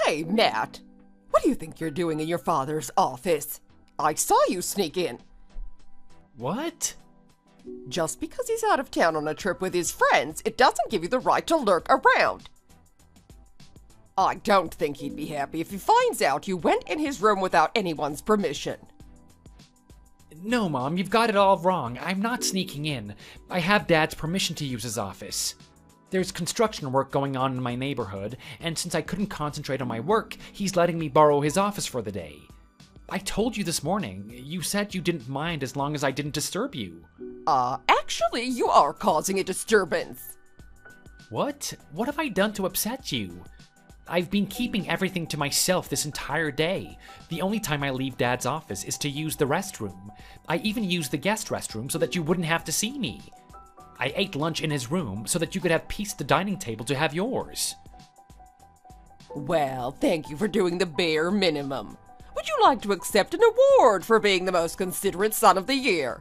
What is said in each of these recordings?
Hey, Matt. What do you think you're doing in your father's office? I saw you sneak in. What? Just because he's out of town on a trip with his friends, it doesn't give you the right to lurk around. I don't think he'd be happy if he finds out you went in his room without anyone's permission. No, Mom, you've got it all wrong. I'm not sneaking in. I have Dad's permission to use his office. There's construction work going on in my neighborhood, and since I couldn't concentrate on my work, he's letting me borrow his office for the day. I told you this morning. You said you didn't mind as long as I didn't disturb you. Actually, you are causing a disturbance. What? What have I done to upset you? I've been keeping everything to myself this entire day. The only time I leave Dad's office is to use the restroom. I even use the guest restroom so that you wouldn't have to see me. I ate lunch in his room so that you could have peace at the dining table to have yours. Well, thank you for doing the bare minimum. Would you like to accept an award for being the most considerate son of the year?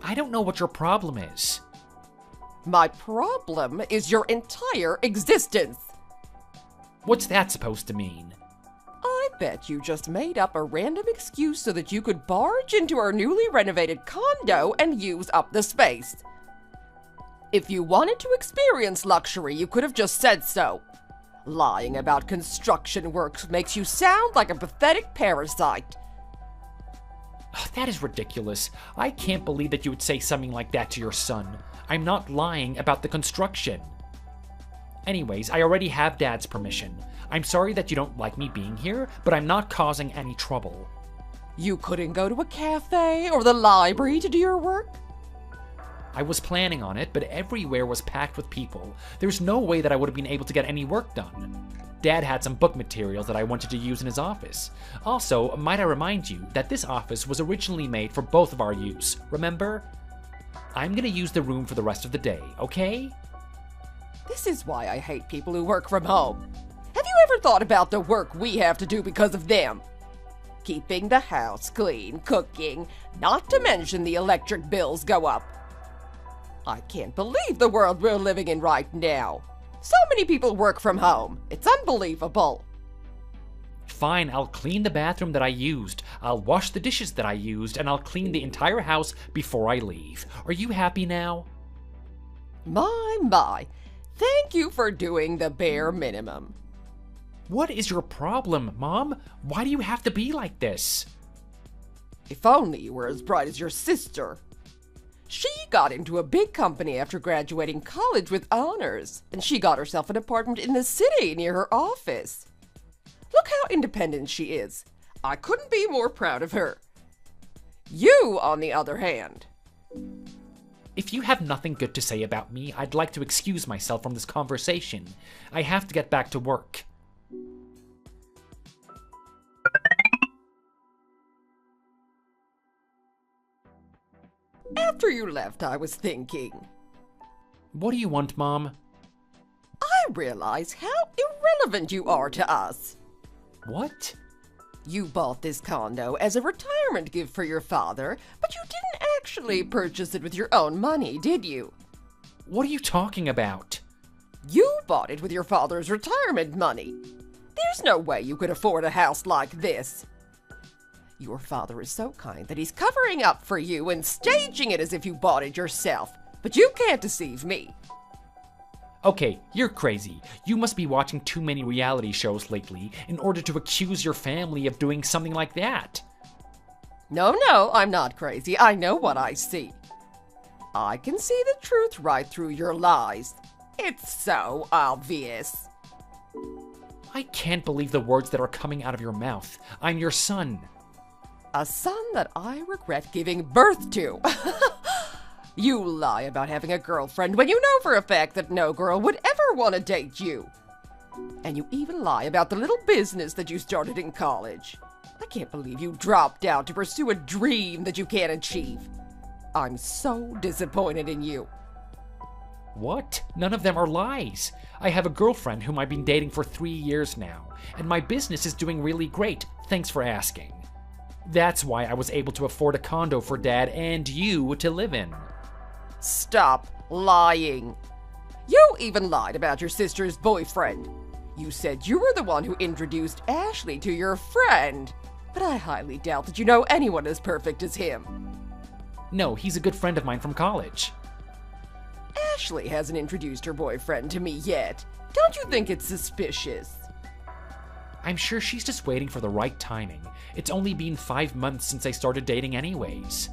I don't know what your problem is. My problem is your entire existence. What's that supposed to mean? I bet you just made up a random excuse so that you could barge into our newly renovated condo and use up the space. If you wanted to experience luxury, you could have just said so. Lying about construction work makes you sound like a pathetic parasite. That is ridiculous. I can't believe that you would say something like that to your son. I'm not lying about the construction. Anyways, I already have Dad's permission. I'm sorry that you don't like me being here, but I'm not causing any trouble. You couldn't go to a cafe or the library to do your work? I was planning on it, but everywhere was packed with people. There's no way that I would have been able to get any work done. Dad had some book materials that I wanted to use in his office. Also, might I remind you that this office was originally made for both of our use, remember? I'm gonna use the room for the rest of the day, okay? This is why I hate people who work from home. Have you ever thought about the work we have to do because of them? Keeping the house clean, cooking, not to mention the electric bills go up. I can't believe the world we're living in right now. So many people work from home. It's unbelievable. Fine, I'll clean the bathroom that I used, I'll wash the dishes that I used, and I'll clean the entire house before I leave. Are you happy now? My. Thank you for doing the bare minimum. What is your problem, Mom? Why do you have to be like this? If only you were as bright as your sister. She got into a big company after graduating college with honors, and she got herself an apartment in the city near her office. Look how independent she is. I couldn't be more proud of her. You, on the other hand. If you have nothing good to say about me, I'd like to excuse myself from this conversation. I have to get back to work. After you left, I was thinking. What do you want, Mom? I realize how irrelevant you are to us. What? You bought this condo as a retirement gift for your father, but you didn't actually purchase it with your own money, did you? What are you talking about? You bought it with your father's retirement money. There's no way you could afford a house like this. Your father is so kind that he's covering up for you and staging it as if you bought it yourself. But you can't deceive me. Okay, you're crazy. You must be watching too many reality shows lately in order to accuse your family of doing something like that. No, I'm not crazy. I know what I see. I can see the truth right through your lies. It's so obvious. I can't believe the words that are coming out of your mouth. I'm your son. A son that I regret giving birth to. You lie about having a girlfriend when you know for a fact that no girl would ever want to date you. And you even lie about the little business that you started in college. I can't believe you dropped out to pursue a dream that you can't achieve. I'm so disappointed in you. What? None of them are lies. I have a girlfriend whom I've been dating for 3 years now, and my business is doing really great, thanks for asking. That's why I was able to afford a condo for Dad and you to live in. Stop lying. You even lied about your sister's boyfriend. You said you were the one who introduced Ashley to your friend. But I highly doubt that you know anyone as perfect as him. No, he's a good friend of mine from college. Ashley hasn't introduced her boyfriend to me yet. Don't you think it's suspicious? I'm sure she's just waiting for the right timing. It's only been 5 months since I started dating anyways.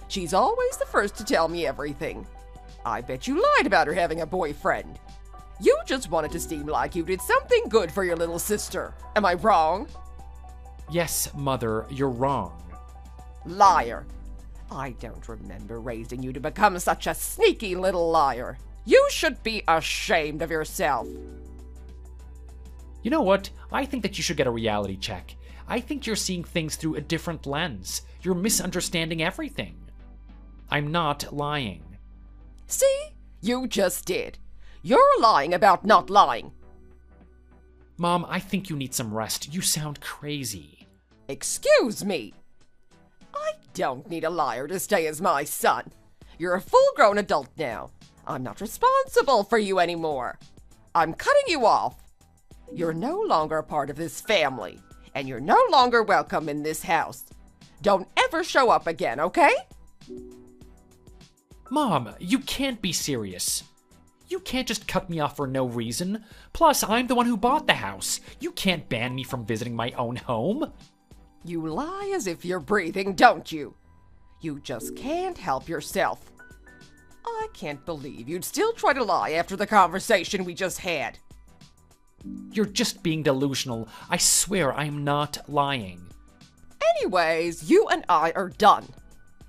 She's always the first to tell me everything. I bet you lied about her having a boyfriend. You just wanted to seem like you did something good for your little sister. Am I wrong? Yes, Mother, you're wrong. Liar. I don't remember raising you to become such a sneaky little liar. You should be ashamed of yourself. You know what? I think that you should get a reality check. I think you're seeing things through a different lens. You're misunderstanding everything. I'm not lying. See? You just did. You're lying about not lying. Mom, I think you need some rest. You sound crazy. Excuse me. I don't need a liar to stay as my son. You're a full-grown adult now. I'm not responsible for you anymore. I'm cutting you off. You're no longer a part of this family, and you're no longer welcome in this house. Don't ever show up again, okay? Mom, you can't be serious. You can't just cut me off for no reason. Plus, I'm the one who bought the house. You can't ban me from visiting my own home. You lie as if you're breathing, don't you? You just can't help yourself. I can't believe you'd still try to lie after the conversation we just had. You're just being delusional. I swear I'm not lying. Anyways, you and I are done.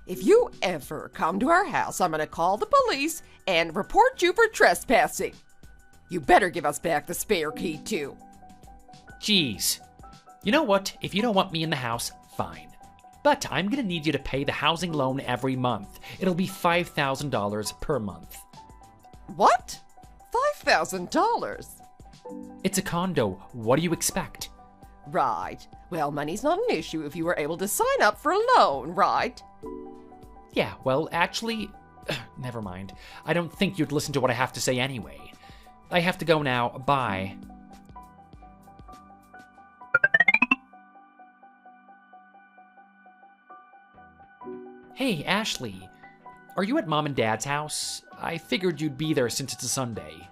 If you ever come to our house, I'm gonna call the police and report you for trespassing. You better give us back the spare key, too. Jeez. You know what? If you don't want me in the house, fine. But I'm gonna need you to pay the housing loan every month. It'll be $5,000 per month. What? $5,000? It's a condo. What do you expect? Right. Well, money's not an issue if you were able to sign up for a loan, right? Yeah, well, actually, never mind. I don't think you'd listen to what I have to say anyway. I have to go now. Bye. Hey, Ashley. Are you at Mom and Dad's house? I figured you'd be there since it's a Sunday.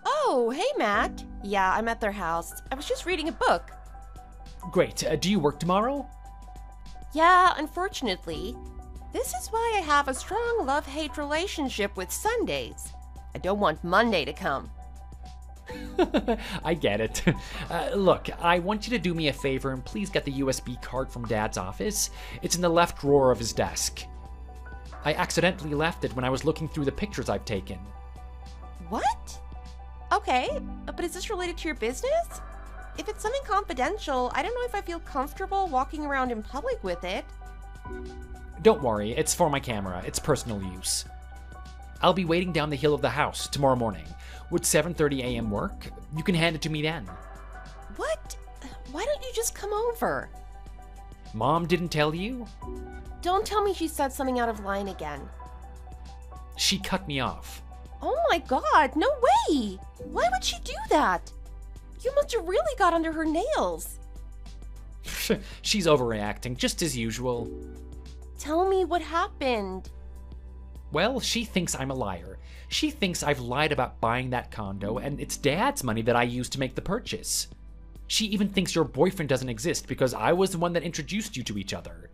Oh, hey, Matt. Yeah, I'm at their house. I was just reading a book. Great. Do you work tomorrow? Yeah, unfortunately. This is why I have a strong love-hate relationship with Sundays. I don't want Monday to come. I get it. Look, I want you to do me a favor and please get the USB card from Dad's office. It's in the left drawer of his desk. I accidentally left it when I was looking through the pictures I've taken. What? Okay, but is this related to your business? If it's something confidential, I don't know if I feel comfortable walking around in public with it. Don't worry, it's for my camera. It's personal use. I'll be waiting down the hill of the house tomorrow morning. Would 7:30 a.m. work? You can hand it to me then. What? Why don't you just come over? Mom didn't tell you? Don't tell me she said something out of line again. She cut me off. Oh my god, no way! Why would she do that? You must have really got under her nails. She's overreacting, just as usual. Tell me what happened. Well, she thinks I'm a liar. She thinks I've lied about buying that condo, and it's Dad's money that I used to make the purchase. She even thinks your boyfriend doesn't exist because I was the one that introduced you to each other.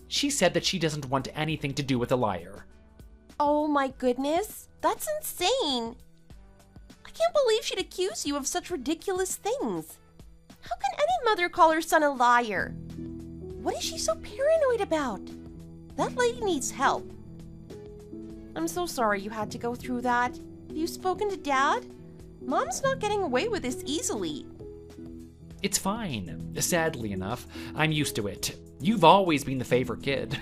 She said that she doesn't want anything to do with a liar. Oh my goodness, that's insane. I can't believe she'd accuse you of such ridiculous things. How can any mother call her son a liar? What is she so paranoid about? That lady needs help. I'm so sorry you had to go through that. Have you spoken to Dad? Mom's not getting away with this easily. It's fine. Sadly enough, I'm used to it. You've always been the favorite kid.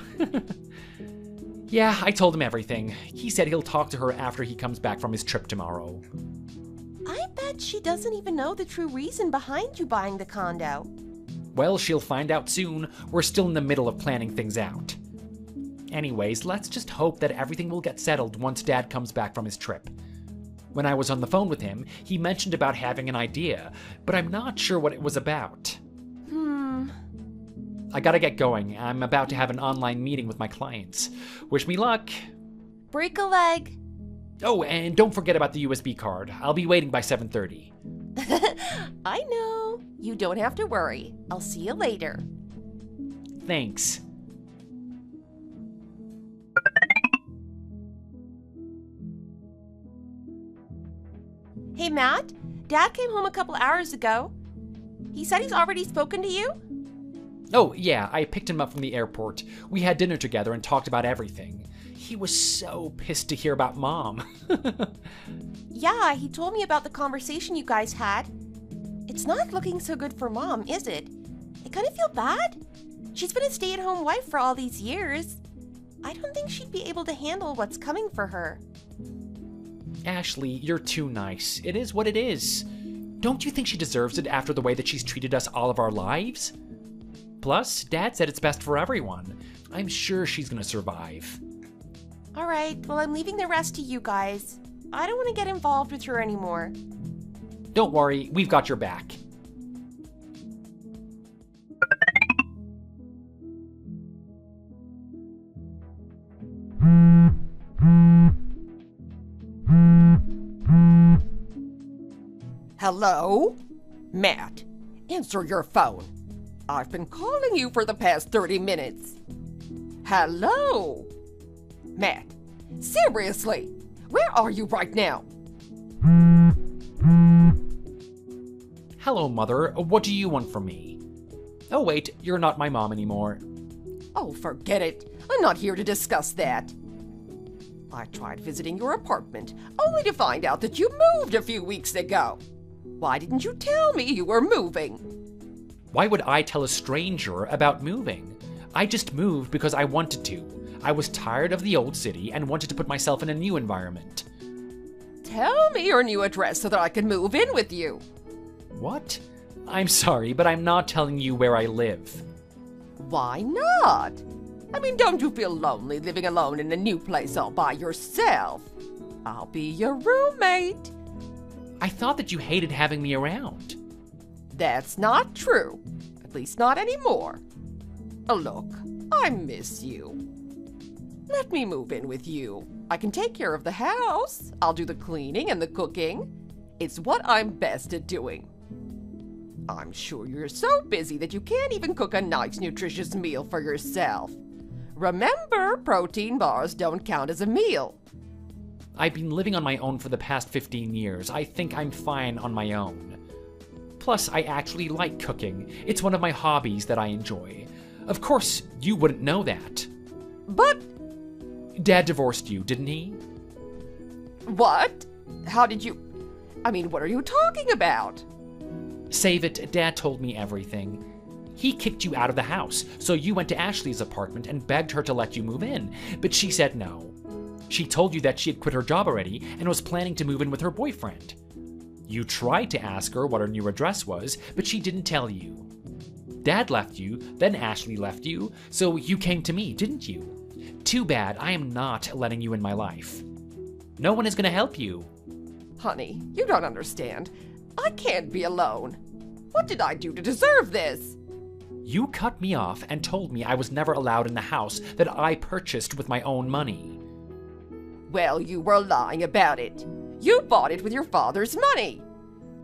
Yeah, I told him everything. He said he'll talk to her after he comes back from his trip tomorrow. I bet she doesn't even know the true reason behind you buying the condo. Well, she'll find out soon. We're still in the middle of planning things out. Anyways, let's just hope that everything will get settled once Dad comes back from his trip. When I was on the phone with him, he mentioned about having an idea, but I'm not sure what it was about. I gotta get going. I'm about to have an online meeting with my clients. Wish me luck. Break a leg. Oh, and don't forget about the USB card. I'll be waiting by 7:30. I know. You don't have to worry. I'll see you later. Thanks. Hey, Matt. Dad came home a couple hours ago. He said he's already spoken to you? Oh, yeah, I picked him up from the airport. We had dinner together and talked about everything. He was so pissed to hear about Mom. Yeah, he told me about the conversation you guys had. It's not looking so good for Mom, is it? I kind of feel bad. She's been a stay-at-home wife for all these years. I don't think she'd be able to handle what's coming for her. Ashley, you're too nice. It is what it is. Don't you think she deserves it after the way that she's treated us all of our lives? Plus, Dad said it's best for everyone. I'm sure she's gonna survive. All right, well, I'm leaving the rest to you guys. I don't want to get involved with her anymore. Don't worry, we've got your back. Hello? Matt, answer your phone. I've been calling you for the past 30 minutes. Hello? Matt, seriously, where are you right now? Hello, Mother. What do you want from me? Oh, wait, you're not my mom anymore. Oh, forget it. I'm not here to discuss that. I tried visiting your apartment, only to find out that you moved a few weeks ago. Why didn't you tell me you were moving? Why would I tell a stranger about moving? I just moved because I wanted to. I was tired of the old city and wanted to put myself in a new environment. Tell me your new address so that I can move in with you. What? I'm sorry, but I'm not telling you where I live. Why not? I mean, don't you feel lonely living alone in a new place all by yourself? I'll be your roommate. I thought that you hated having me around. That's not true. At least not anymore. Look, I miss you. Let me move in with you. I can take care of the house. I'll do the cleaning and the cooking. It's what I'm best at doing. I'm sure you're so busy that you can't even cook a nice, nutritious meal for yourself. Remember, protein bars don't count as a meal. I've been living on my own for the past 15 years. I think I'm fine on my own. Plus, I actually like cooking. It's one of my hobbies that I enjoy. Of course, you wouldn't know that. But Dad divorced you, didn't he? what? How did you... I mean, what are you talking about? Save it, Dad told me everything. He kicked you out of the house, so you went to Ashley's apartment and begged her to let you move in, but she said no. She told you that she had quit her job already and was planning to move in with her boyfriend. You tried to ask her what her new address was, but she didn't tell you. Dad left you, then Ashley left you, so you came to me, didn't you? Too bad I am not letting you in my life. No one is going to help you. Honey, you don't understand. I can't be alone. What did I do to deserve this? You cut me off and told me I was never allowed in the house that I purchased with my own money. Well, you were lying about it. You bought it with your father's money.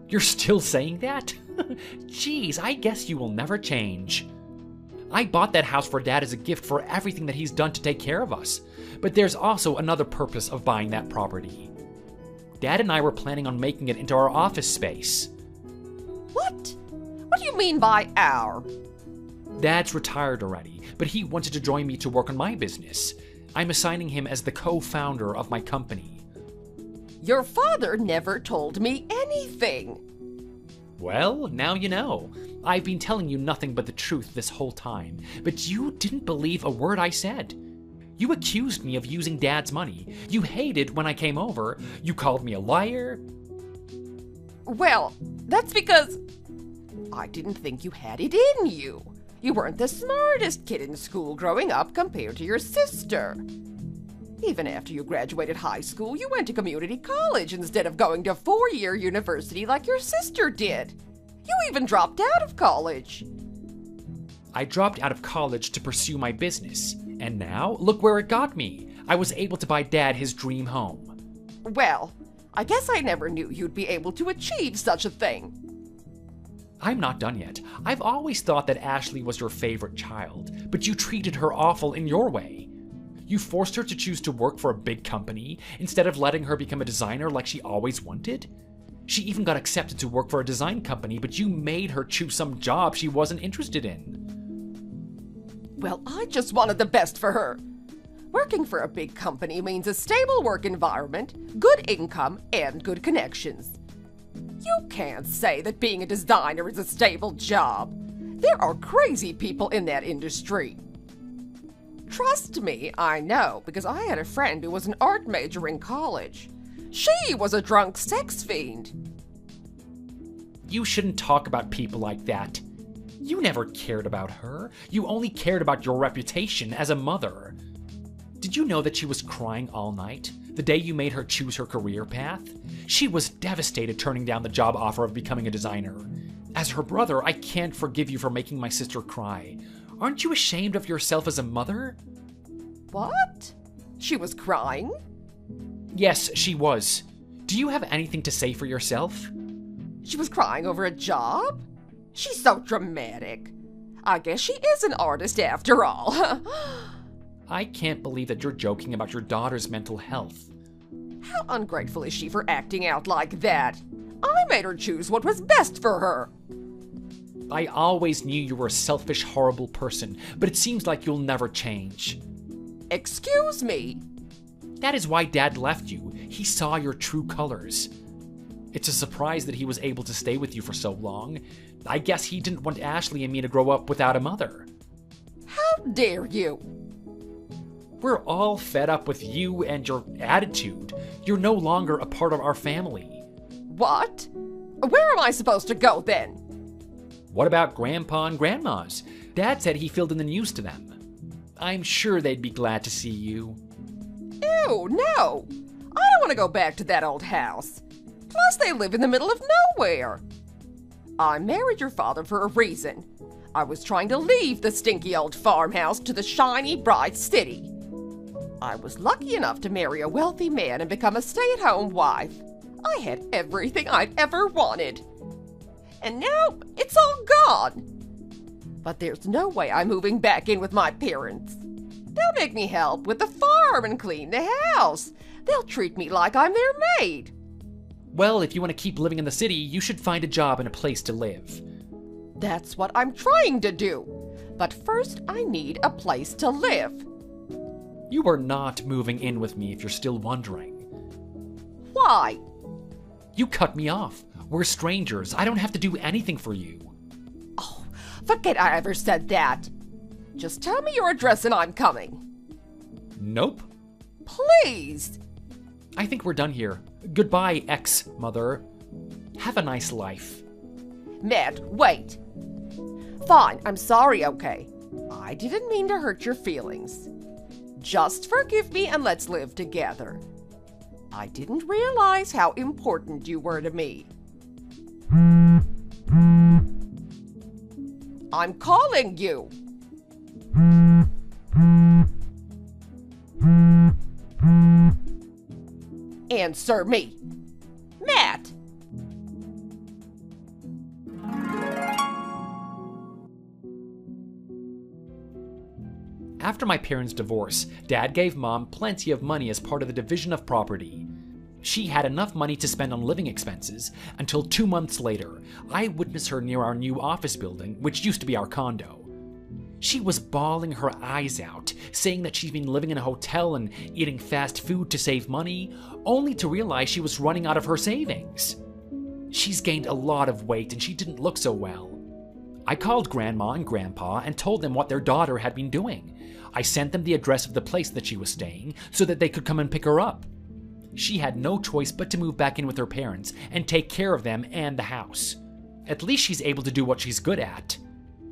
You're still saying that? Jeez, I guess you will never change. I bought that house for Dad as a gift for everything that he's done to take care of us. But there's also another purpose of buying that property. Dad and I were planning on making it into our office space. What? What do you mean by our? Dad's retired already, but he wanted to join me to work on my business. I'm assigning him as the co-founder of my company. Your father never told me anything. Well, now you know. I've been telling you nothing but the truth this whole time, but you didn't believe a word I said. You accused me of using Dad's money. You hated when I came over. You called me a liar. Well, that's because I didn't think you had it in you. You weren't the smartest kid in school growing up compared to your sister. Even after you graduated high school, you went to community college instead of going to 4-year university like your sister did. You even dropped out of college. I dropped out of college to pursue my business, and now look where it got me. I was able to buy Dad his dream home. Well, I guess I never knew you'd be able to achieve such a thing. I'm not done yet. I've always thought that Ashley was your favorite child, but you treated her awful in your way. You forced her to choose to work for a big company instead of letting her become a designer like she always wanted. She even got accepted to work for a design company, but you made her choose some job she wasn't interested in. Well, I just wanted the best for her. Working for a big company means a stable work environment, good income, and good connections. You can't say that being a designer is a stable job. There are crazy people in that industry. Trust me, I know, because I had a friend who was an art major in college. She was a drunk sex fiend. You shouldn't talk about people like that. You never cared about her. You only cared about your reputation as a mother. Did you know that she was crying all night the day you made her choose her career path? She was devastated turning down the job offer of becoming a designer. As her brother, I can't forgive you for making my sister cry. Aren't you ashamed of yourself as a mother? What? She was crying? Yes, she was. Do you have anything to say for yourself? She was crying over a job? She's so dramatic. I guess she is an artist after all. I can't believe that you're joking about your daughter's mental health. How ungrateful is she for acting out like that? I made her choose what was best for her. I always knew you were a selfish, horrible person, but it seems like you'll never change. Excuse me? That is why Dad left you. He saw your true colors. It's a surprise that he was able to stay with you for so long. I guess he didn't want Ashley and me to grow up without a mother. How dare you? We're all fed up with you and your attitude. You're no longer a part of our family. What? Where am I supposed to go then? What about Grandpa and Grandma's? Dad said he filled in the news to them. I'm sure they'd be glad to see you. Ew, no! I don't want to go back to that old house. Plus, they live in the middle of nowhere. I married your father for a reason. I was trying to leave the stinky old farmhouse to the shiny, bright city. I was lucky enough to marry a wealthy man and become a stay-at-home wife. I had everything I'd ever wanted. And now, it's all gone. But there's no way I'm moving back in with my parents. They'll make me help with the farm and clean the house. They'll treat me like I'm their maid. Well, if you want to keep living in the city, you should find a job and a place to live. That's what I'm trying to do. But first, I need a place to live. You are not moving in with me if you're still wondering. Why? You cut me off. We're strangers. I don't have to do anything for you. Oh, forget I ever said that. Just tell me your address and I'm coming. Nope. Please. I think we're done here. Goodbye, ex-mother. Have a nice life. Matt, wait. Fine, I'm sorry, okay? I didn't mean to hurt your feelings. Just forgive me and let's live together. I didn't realize how important you were to me. I'm calling you. Answer me. Matt! After my parents' divorce, Dad gave Mom plenty of money as part of the division of property. She had enough money to spend on living expenses until 2 months later, I witnessed her near our new office building, which used to be our condo. She was bawling her eyes out, saying that she'd been living in a hotel and eating fast food to save money, only to realize she was running out of her savings. She's gained a lot of weight and she didn't look so well. I called Grandma and Grandpa and told them what their daughter had been doing. I sent them the address of the place that she was staying so that they could come and pick her up. She had no choice but to move back in with her parents and take care of them and the house. At least she's able to do what she's good at.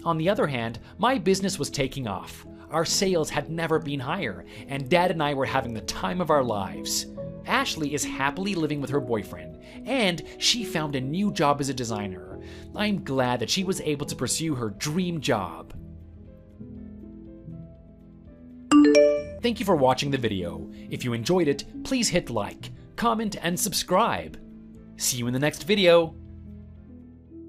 On the other hand, my business was taking off. Our sales had never been higher, and Dad and I were having the time of our lives. Ashley is happily living with her boyfriend, and she found a new job as a designer. I'm glad that she was able to pursue her dream job. Thank you for watching the video. If you enjoyed it, please hit like, comment, and subscribe. See you in the next video.